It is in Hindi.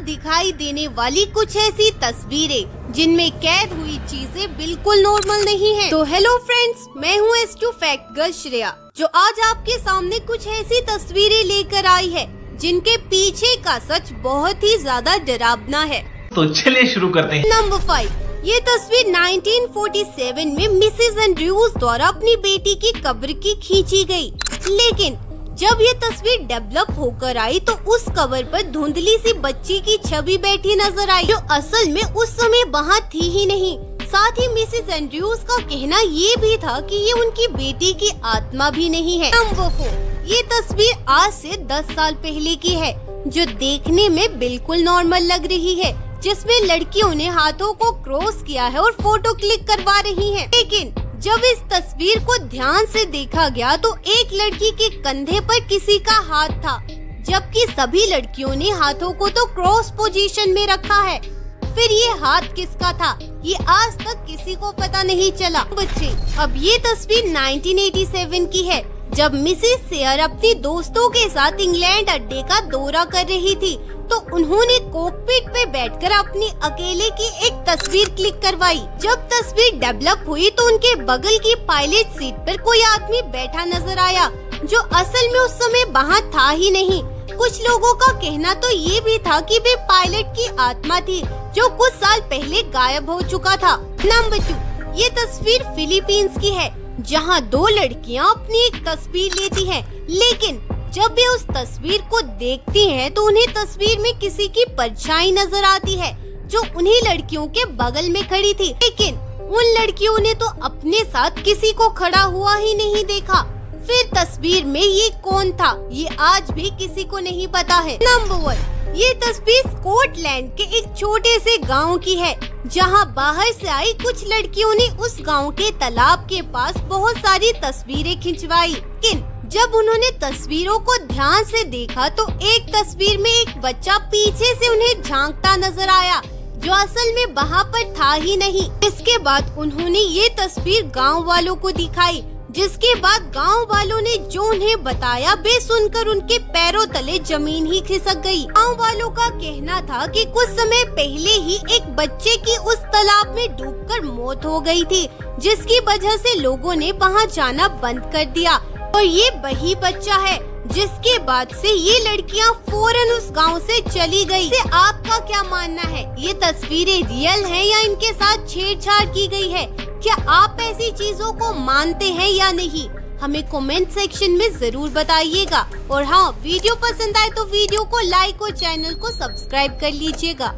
दिखाई देने वाली कुछ ऐसी तस्वीरें जिनमें कैद हुई चीजें बिल्कुल नॉर्मल नहीं हैं। तो हेलो फ्रेंड्स, मैं हूँ S2 फैक्ट गर्ल श्रेया, जो आज आपके सामने कुछ ऐसी तस्वीरें लेकर आई है जिनके पीछे का सच बहुत ही ज्यादा डरावना है। तो चलिए शुरू करते हैं। नंबर 5, ये तस्वीर 1947 में मिसेस एंड्रयूज द्वारा अपनी बेटी की कब्र की खींची गई, लेकिन जब ये तस्वीर डेवलप होकर आई तो उस कवर पर धुंधली सी बच्ची की छवि बैठी नजर आई, जो असल में उस समय वहाँ थी ही नहीं। साथ ही मिसेस एंड्रयूज का कहना ये भी था कि ये उनकी बेटी की आत्मा भी नहीं है। नंबर 4, ये तस्वीर आज से 10 साल पहले की है, जो देखने में बिल्कुल नॉर्मल लग रही है, जिसमें लड़कियों ने हाथों को क्रॉस किया है और फोटो क्लिक करवा रही हैं। लेकिन जब इस तस्वीर को ध्यान से देखा गया तो एक लड़की के कंधे पर किसी का हाथ था, जबकि सभी लड़कियों ने हाथों को तो क्रॉस पोजीशन में रखा है। फिर ये हाथ किसका था, ये आज तक किसी को पता नहीं चला। नंबर 3, अब ये तस्वीर 1987 की है, जब मिसेस सेयर अपनी दोस्तों के साथ इंग्लैंड अड्डे का दौरा कर रही थी, तो उन्होंने कॉकपिट पे बैठकर अपनी अकेले की एक तस्वीर क्लिक करवाई। जब तस्वीर डेवलप हुई तो उनके बगल की पायलट सीट पर कोई आदमी बैठा नजर आया, जो असल में उस समय वहाँ था ही नहीं। कुछ लोगों का कहना तो ये भी था कि वे पायलट की आत्मा थी, जो कुछ साल पहले गायब हो चुका था। नंबर 2, ये तस्वीर फिलीपींस की है, जहाँ 2 लड़कियाँ अपनी एक तस्वीर लेती हैं, लेकिन जब वे उस तस्वीर को देखती हैं तो उन्हें तस्वीर में किसी की परछाई नजर आती है, जो उन्हीं लड़कियों के बगल में खड़ी थी। लेकिन उन लड़कियों ने तो अपने साथ किसी को खड़ा हुआ ही नहीं देखा। फिर तस्वीर में ये कौन था, ये आज भी किसी को नहीं पता है। नंबर 1, ये तस्वीर स्कॉटलैंड के एक छोटे से गाँव की है, जहाँ बाहर से आई कुछ लड़कियों ने उस गाँव के तालाब के पास बहुत सारी तस्वीरें खिंचवाई। लेकिन जब उन्होंने तस्वीरों को ध्यान से देखा तो एक तस्वीर में एक बच्चा पीछे से उन्हें झांकता नजर आया, जो असल में वहाँ पर था ही नहीं। इसके बाद उन्होंने ये तस्वीर गांव वालों को दिखाई, जिसके बाद गांव वालों ने जो उन्हें बताया वे सुनकर उनके पैरों तले जमीन ही खिसक गई। गांव वालों का कहना था कि कुछ समय पहले ही एक बच्चे की उस तालाब में डूबकर मौत हो गई थी, जिसकी वजह से लोगों ने वहाँ जाना बंद कर दिया। और ये वही बच्चा है जिसके बाद से ये लड़कियां फौरन उस गांव से चली गई। से आपका क्या मानना है, ये तस्वीरें रियल हैं या इनके साथ छेड़छाड़ की गई है? क्या आप ऐसी चीजों को मानते हैं या नहीं? हमें कमेंट सेक्शन में जरूर बताइएगा। और हाँ, वीडियो पसंद आए तो वीडियो को लाइक और चैनल को सब्सक्राइब कर लीजिएगा।